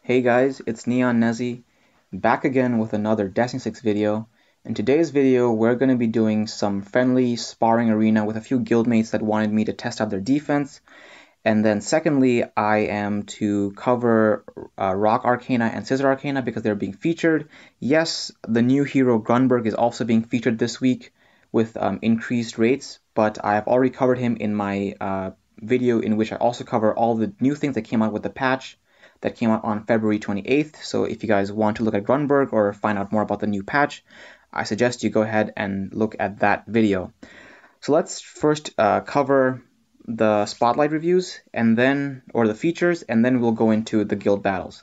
Hey guys, it's Neon Nezzy, back again with another Destiny6 video. In today's video, we're going to be doing some friendly sparring arena with a few guildmates that wanted me to test out their defense. And then secondly, I am to cover Rock Arcana and Scissor Arcana because they're being featured. Yes, the new hero Grunberg is also being featured this week with increased rates, but I have already covered him in my video in which I also cover all the new things that came out with the patch that came out on February 28th. So if you guys want to look at Grunberg or find out more about the new patch, I suggest you go ahead and look at that video. So let's first cover the spotlight reviews and then, or the features, and then we'll go into the guild battles.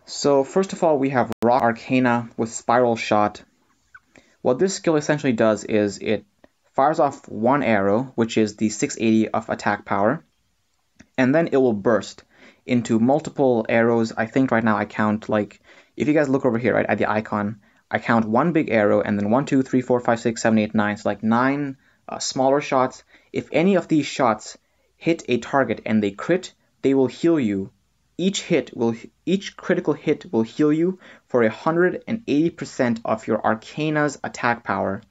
So first of all, we have Rock Arcana with Spiral Shot. What this skill essentially does is it fires off one arrow, which is the 680 of attack power, and then it will burst into multiple arrows. I think right now I count, like, if you guys look over here, right, at the icon, I count one big arrow and then 1, 2, 3, 4, 5, 6, 7, 8, 9, so like 9 smaller shots. If any of these shots hit a target and they crit, they will heal you. Each critical hit will heal you for 180% of your Arcana's attack power.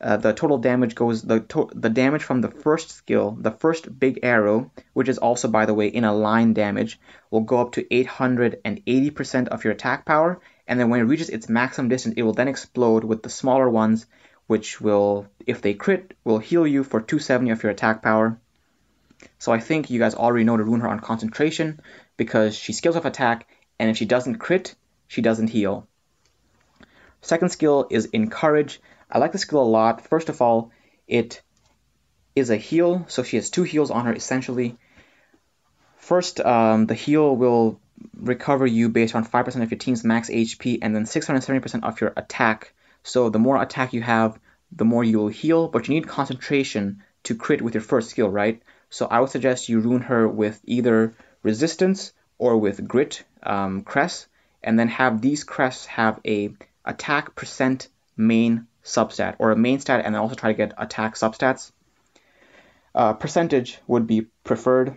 The total damage goes, the damage from the first skill, the first big arrow, which is also, by the way, in a line damage, will go up to 880% of your attack power, and then when it reaches its maximum distance, it will then explode with the smaller ones, which will, if they crit, will heal you for 270 of your attack power. So I think you guys already know to rune her on concentration, because she skills off attack, and if she doesn't crit, she doesn't heal. Second skill is Encourage. I like the skill a lot. First of all, it is a heal, so she has 2 heals on her essentially. First, the heal will recover you based on 5% of your team's max HP and then 670% of your attack. So the more attack you have, the more you will heal, but you need concentration to crit with your first skill, right? So I would suggest you rune her with either Resistance or with Grit crest, and then have these crests have a attack percent main substat, or a main stat, and then also try to get attack substats. Percentage would be preferred.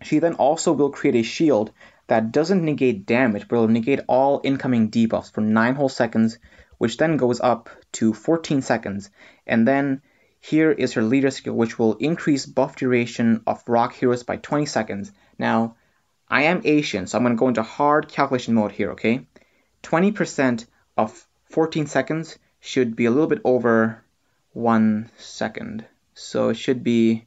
She then also will create a shield that doesn't negate damage, but will negate all incoming debuffs for 9 whole seconds, which then goes up to 14 seconds. And then here is her leader skill, which will increase buff duration of rock heroes by 20 seconds. Now, I am Asian, so I'm going to go into hard calculation mode here, okay? 20% of 14 seconds should be a little bit over 1 second. So it should be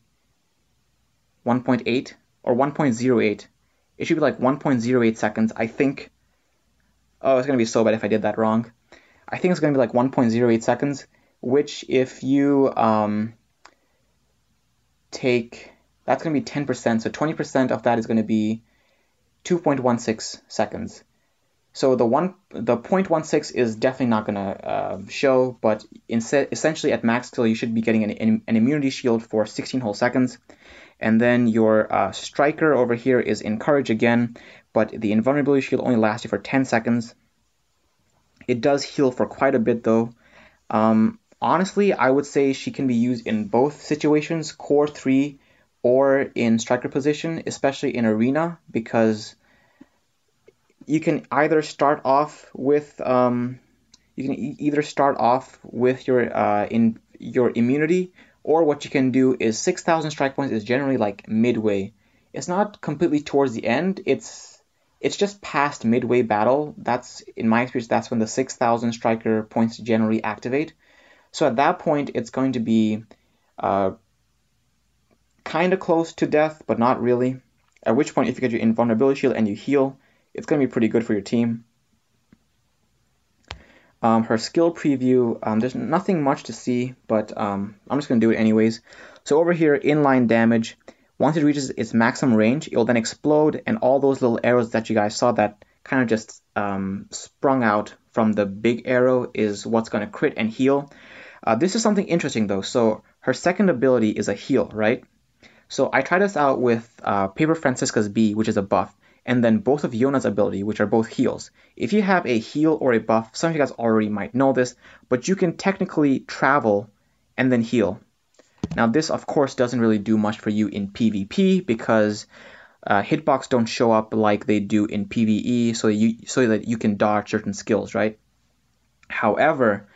1.8 or 1.08. It should be like 1.08 seconds, I think. Oh, it's going to be so bad if I did that wrong. I think it's going to be like 1.08 seconds, which if you take, that's going to be 10%. So 20% of that is going to be 2.16 seconds. So the 0.16 is definitely not going to show, but instead, essentially at max skill, you should be getting an immunity shield for 16 whole seconds. And then your striker over here is Encourage again, but the invulnerability shield only lasts you for 10 seconds. It does heal for quite a bit though. Honestly, I would say she can be used in both situations, core 3 or in striker position, especially in arena, because you can either start off with your immunity, or what you can do is 6,000 strike points is generally like midway. It's not completely towards the end. It's just past midway battle. That's, in my experience, that's when the 6,000 striker points generally activate. So at that point, it's going to be kind of close to death, but not really. At which point, if you get your invulnerability shield and you heal, it's going to be pretty good for your team. Her skill preview, there's nothing much to see, but I'm just going to do it anyways. So over here, inline damage, once it reaches its maximum range, it will then explode, and all those little arrows that you guys saw that kind of just sprung out from the big arrow is what's going to crit and heal. This is something interesting though. So her second ability is a heal, right? So I tried this out with Paper Francisca's B, which is a buff, and then both of Yona's ability, which are both heals. If you have a heal or a buff, some of you guys already might know this, but you can technically travel and then heal. Now this, of course, doesn't really do much for you in PvP because hitbox don't show up like they do in PvE, so that you can dodge certain skills, right? However,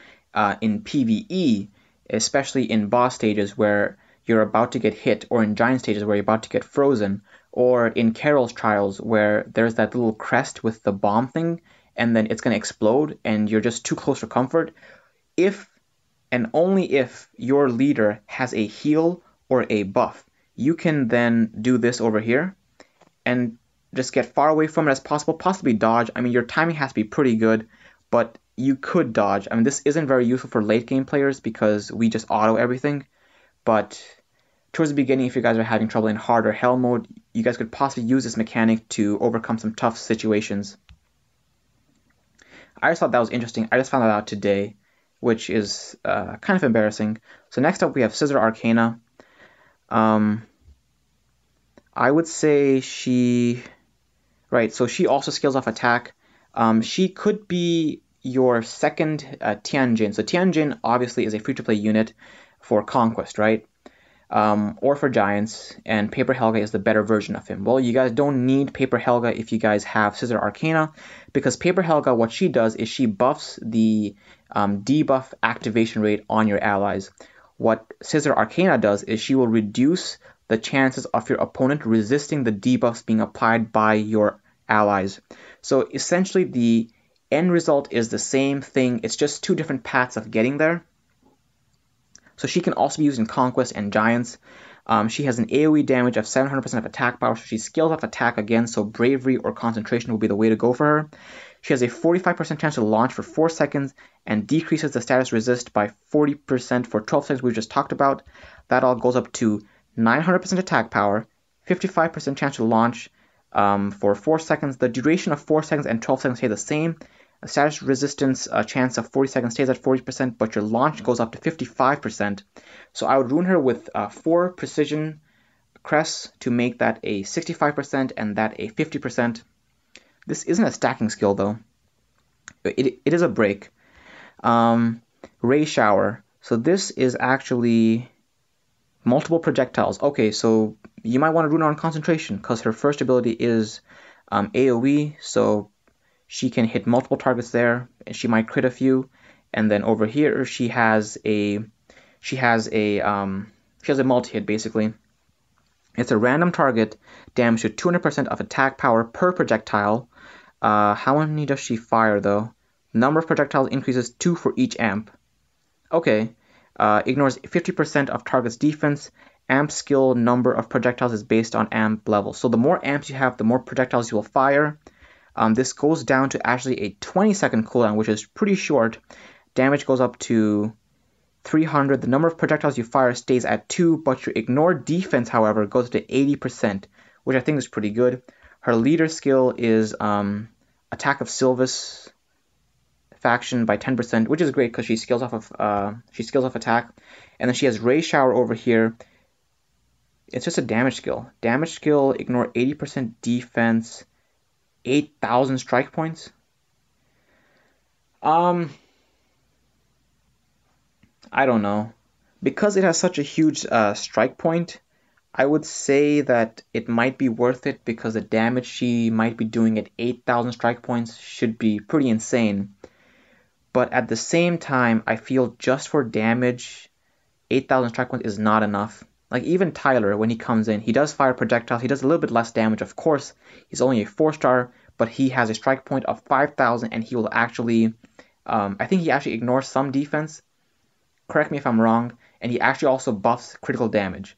in PvE, especially in boss stages where you're about to get hit, or in giant stages where you're about to get frozen, or in Carol's trials where there's that little crest with the bomb thing, and then it's going to explode, and you're just too close for comfort, if and only if your leader has a heal or a buff, you can then do this over here and just get far away from it as possible, possibly dodge. I mean, your timing has to be pretty good, but you could dodge. I mean, this isn't very useful for late game players because we just auto everything, but towards the beginning, if you guys are having trouble in hard or hell mode, you guys could possibly use this mechanic to overcome some tough situations. I just thought that was interesting. I just found that out today, which is kind of embarrassing. So next up we have Scissor Arcana. I would say she also scales off attack. She could be your second Tianjin. So Tianjin obviously is a free-to-play unit for Conquest, right? Or for Giants, and Paper Helga is the better version of him. Well, you guys don't need Paper Helga if you guys have Scissor Arcana, because Paper Helga, what she does is she buffs the debuff activation rate on your allies. What Scissor Arcana does is she will reduce the chances of your opponent resisting the debuffs being applied by your allies. So essentially the end result is the same thing, it's just two different paths of getting there. So she can also be used in Conquest and Giants. She has an AoE damage of 700% of attack power, so she scales off attack again, so Bravery or Concentration will be the way to go for her. She has a 45% chance to launch for 4 seconds and decreases the status resist by 40% for 12 seconds we just talked about. That all goes up to 900% attack power, 55% chance to launch for 4 seconds. The duration of 4 seconds and 12 seconds stay the same. A status resistance chance of 40 seconds stays at 40%, but your launch goes up to 55%. So I would rune her with 4 precision crests to make that a 65% and that a 50%. This isn't a stacking skill though. It is a break. Ray Shower. So this is actually multiple projectiles. Okay, so you might want to rune her on Concentration because her first ability is AoE, so she can hit multiple targets there, and she might crit a few. And then over here, she has a multi-hit basically. It's a random target, damage to 200% of attack power per projectile. How many does she fire though? Number of projectiles increases 2 for each amp. Okay. Ignores 50% of target's defense. Amp skill number of projectiles is based on amp level. So the more amps you have, the more projectiles you will fire. This goes down to actually a 20-second cooldown, which is pretty short. Damage goes up to 300. The number of projectiles you fire stays at 2, but your ignore defense, however, goes to 80%, which I think is pretty good. Her leader skill is Attack of Sylvis faction by 10%, which is great because she scales off attack. And then she has Ray Shower over here. It's just a damage skill. Damage skill, ignore 80% defense, 8,000 strike points. I don't know. Because it has such a huge strike point, I would say that it might be worth it because the damage she might be doing at 8,000 strike points should be pretty insane. But at the same time, I feel just for damage, 8,000 strike points is not enough. Like even Tyler, when he comes in, he does fire projectiles, he does a little bit less damage, of course. He's only a 4-star, but he has a strike point of 5,000 and he will actually, I think he actually ignores some defense. Correct me if I'm wrong. And he actually also buffs critical damage.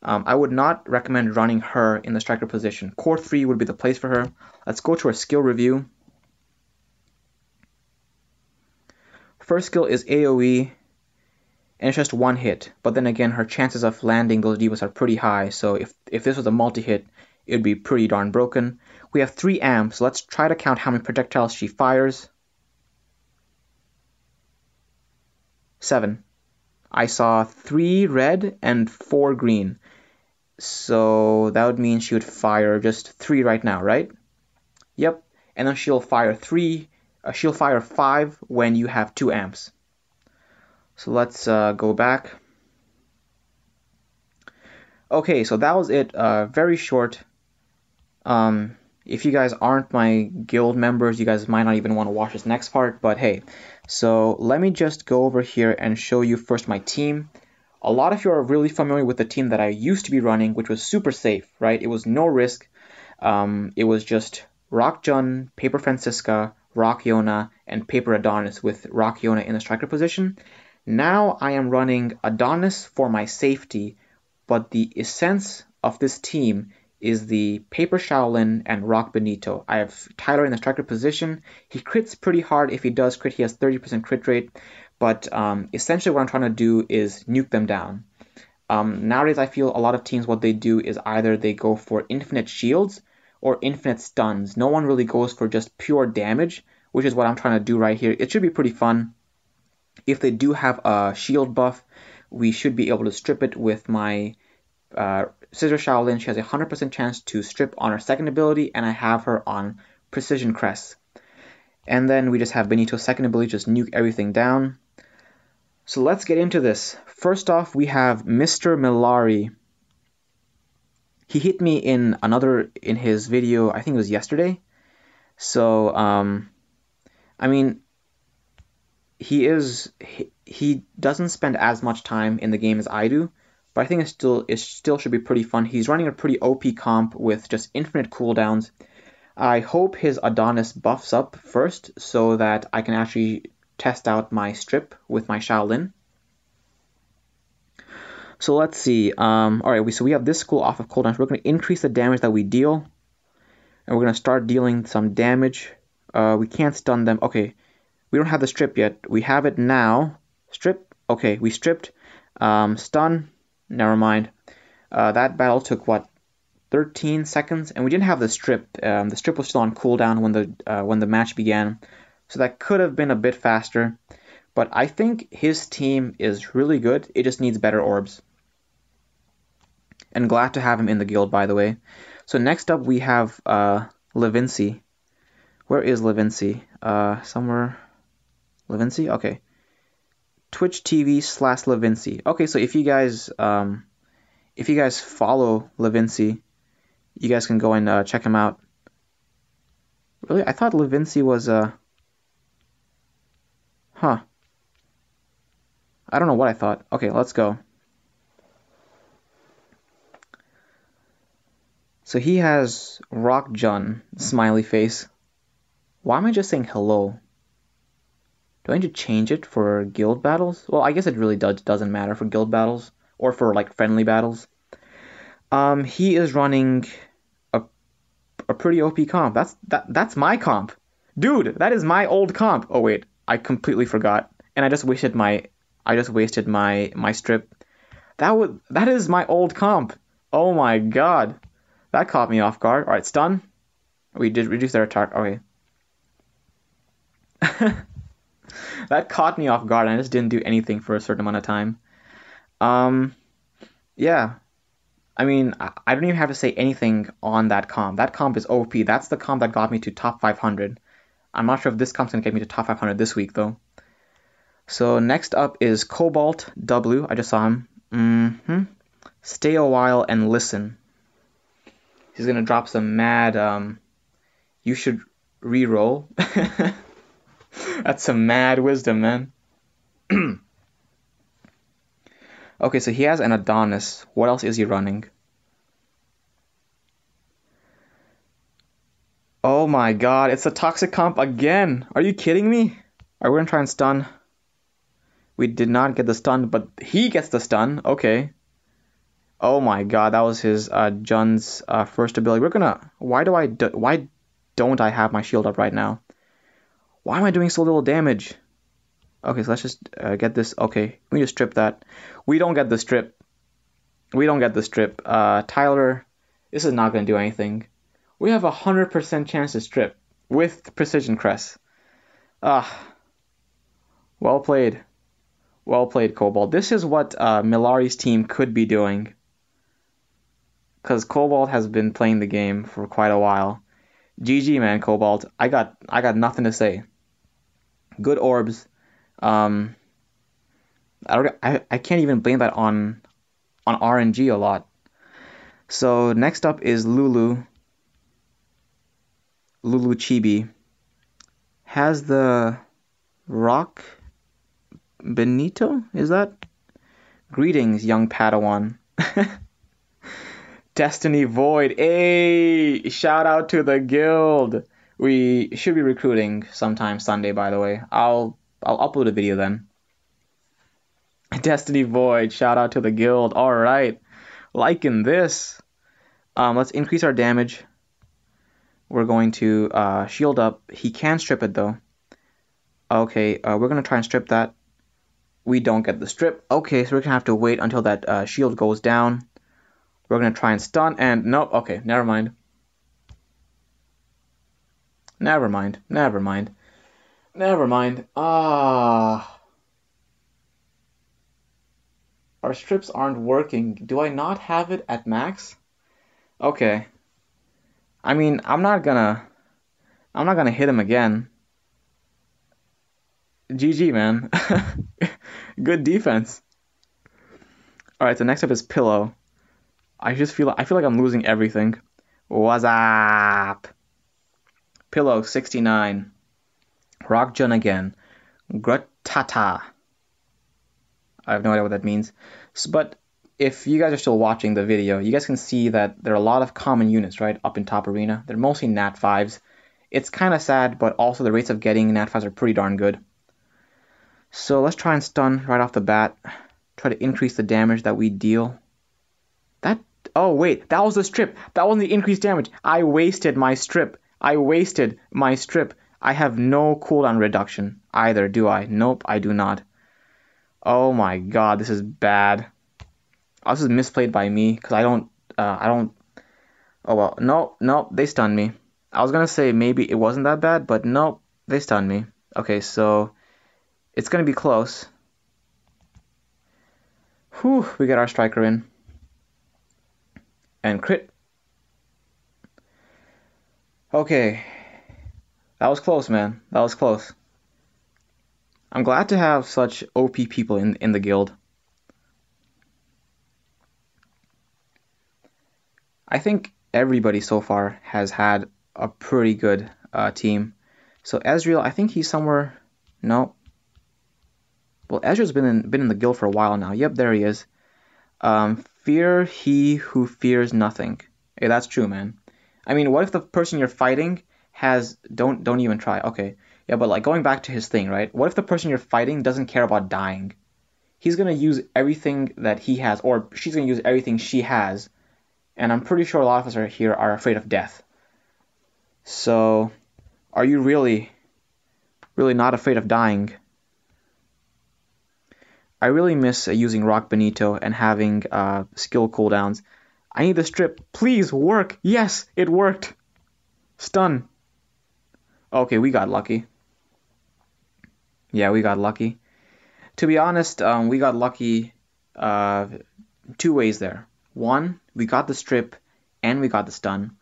I would not recommend running her in the striker position. Core 3 would be the place for her. Let's go to her skill review. First skill is AoE, and it's just 1 hit. But then again, her chances of landing those debuffs are pretty high, so if this was a multi-hit, it would be pretty darn broken. We have 3 amps, so let's try to count how many projectiles she fires. 7. I saw 3 red and 4 green. So that would mean she would fire just 3 right now, right? Yep. And then she'll fire 5 when you have 2 amps. So let's go back. Okay, so that was it. Very short. If you guys aren't my guild members, you guys might not even want to watch this next part, but hey. So let me just go over here and show you first my team. A lot of you are really familiar with the team that I used to be running, which was super safe, right? It was no risk. It was just Rock Jun, Paper Francisca, Rock Yona, and Paper Adonis with Rock Yona in the striker position. Now I am running Adonis for my safety, but the essence of this team is the Paper Shaolin and Rock Benito. I have Tyler in the striker position. He crits pretty hard. If he does crit, he has 30% crit rate. But essentially what I'm trying to do is nuke them down. Nowadays I feel a lot of teams, what they do is either they go for infinite shields or infinite stuns. No one really goes for just pure damage, which is what I'm trying to do right here. It should be pretty fun. If they do have a shield buff, we should be able to strip it with my Scissor Shaolin. She has a 100% chance to strip on her second ability, and I have her on Precision Crest. And then we just have Benito's second ability, just nuke everything down. So let's get into this. First off, we have Mr. Milari. He hit me in his video, I think it was yesterday. So, I mean, he doesn't spend as much time in the game as I do, but I think it still should be pretty fun. He's running a pretty OP comp with just infinite cooldowns. I hope his Adonis buffs up first so that I can actually test out my strip with my Shaolin. So let's see. Alright, so we have this school off of cooldown. So we're going to increase the damage that we deal. And we're going to start dealing some damage. We can't stun them. Okay, we don't have the strip yet. We have it now. Strip. Okay, we stripped. Stun. Never mind. That battle took, what, 13 seconds? And we didn't have the strip. The strip was still on cooldown when the match began. So that could have been a bit faster. But I think his team is really good. It just needs better orbs. And glad to have him in the guild, by the way. So next up we have Levinci. Where is Levinci? Somewhere. Levinci? Okay. Twitch TV/Levinci. Okay, so if you guys follow Levinci, you guys can go and check him out. Really? I thought Levinci was Huh. I don't know what I thought. Okay, let's go. So he has Rock Jun, smiley face. Why am I just saying hello? Do I need to change it for guild battles? Well, I guess it really doesn't matter for guild battles or for like friendly battles. He is running a pretty OP comp. That's my comp. Dude, that is my old comp. Oh wait, I completely forgot. And I just wasted my strip. That is my old comp. Oh my god. That caught me off guard. Alright, stun. We did reduce their attack. Okay. That caught me off guard and I just didn't do anything for a certain amount of time. Yeah. I mean, I don't even have to say anything on that comp. That comp is OP. That's the comp that got me to top 500. I'm not sure if this comp's going to get me to top 500 this week, though. So next up is Cobalt W. I just saw him. Stay a while and listen. He's going to drop some mad, you should re-roll. That's some mad wisdom, man. Okay, so he has an Adonis. What else is he running? Oh my god, it's a toxic comp again. Are you kidding me? Alright, we're gonna try and stun. We did not get the stun, but he gets the stun. Okay. Oh my god, that was his Jun's first ability. We're gonna... Why don't I have my shield up right now? Why am I doing so little damage? Okay, so let's just get this. Okay, we need to strip that. We don't get the strip. We don't get the strip. Tyler, this is not going to do anything. We have 100% chance to strip with Precision Crest. Well played. Well played, Cobalt. This is what Milari's team could be doing. Because Cobalt has been playing the game for quite a while. GG, man, Cobalt. I got nothing to say. Good orbs. I can't even blame that on RNG a lot. So next up is Lulu. Lulu Chibi has the Rock Benito? Is that? Greetings, young Padawan. Destiny Void. Hey! Shout out to the guild. We should be recruiting sometime Sunday, by the way. I'll upload a video then. Destiny Void. Shout out to the guild. All right. Liking this. Let's increase our damage. We're going to shield up. He can strip it though. Okay, we're going to try and strip that. We don't get the strip. Okay, so we're going to have to wait until that shield goes down. We're going to try and stun and nope. Okay, never mind. Never mind. Never mind. Never mind. Our strips aren't working. Do I not have it at max? Okay. I mean, I'm not gonna hit him again. GG, man. Good defense. All right, so next up is Pillow. I feel like I'm losing everything. What's up? Pillow 69. Rockjun again. Grutata. I have no idea what that means. But if you guys are still watching the video, you guys can see that there are a lot of common units, right, up in top arena. They're mostly Nat 5s. It's kind of sad, but also the rates of getting Nat 5s are pretty darn good. So let's try and stun right off the bat. Try to increase the damage that we deal. Oh wait, that was the strip. That wasn't the increased damage. I wasted my strip. I have no cooldown reduction either, do I? Nope, I do not. Oh my god, this is bad. Oh, this is misplayed by me, because I don't... Oh well, nope, they stunned me. I was gonna say maybe it wasn't that bad, but nope, they stunned me. Okay, so... It's gonna be close. Whew, we get our striker in. And crit. Okay. That was close, man. That was close. I'm glad to have such OP people in the guild. I think everybody so far has had a pretty good team. So Ezreal, I think he's somewhere... No. Well, Ezreal's been in the guild for a while now. Yep, there he is. Fear he who fears nothing. Hey, that's true, man. I mean, what if the person you're fighting has... Don't even try. Okay. Yeah, but like going back to his thing, right? What if the person you're fighting doesn't care about dying? He's going to use everything that he has, or she's going to use everything she has. And I'm pretty sure a lot of us here are afraid of death. So, are you really not afraid of dying? I really miss using Rock Benito and having skill cooldowns. I need the strip. Please work. Yes, it worked. Stun. Okay, we got lucky. Yeah, we got lucky. To be honest, we got lucky two ways there. One, we got the strip and we got the stun.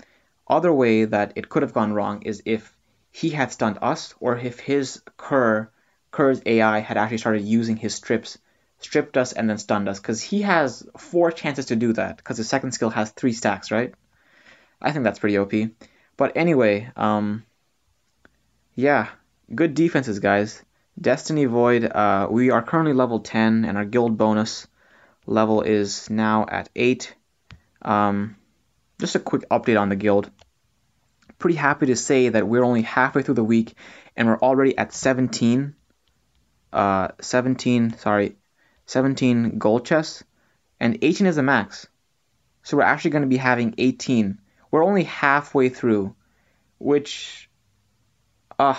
Other way that it could have gone wrong is if he had stunned us, or if his Kerr's AI had actually started using his stripped us and then stunned us, because he has 4 chances to do that, because his second skill has 3 stacks, right? I think that's pretty OP. But anyway, yeah, good defenses, guys. Destiny Void, we are currently level 10, and our guild bonus level is now at 8. Just a quick update on the guild. Pretty happy to say that we're only halfway through the week, and we're already at 17 gold chests, and 18 is the max. So we're actually going to be having 18. We're only halfway through, which, I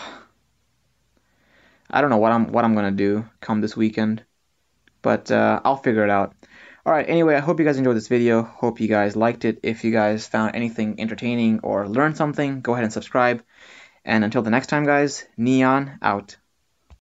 don't know what I'm going to do come this weekend, but I'll figure it out. Alright, anyway, I hope you guys enjoyed this video. Hope you guys liked it. If you guys found anything entertaining or learned something, go ahead and subscribe. And until the next time, guys, Neon out.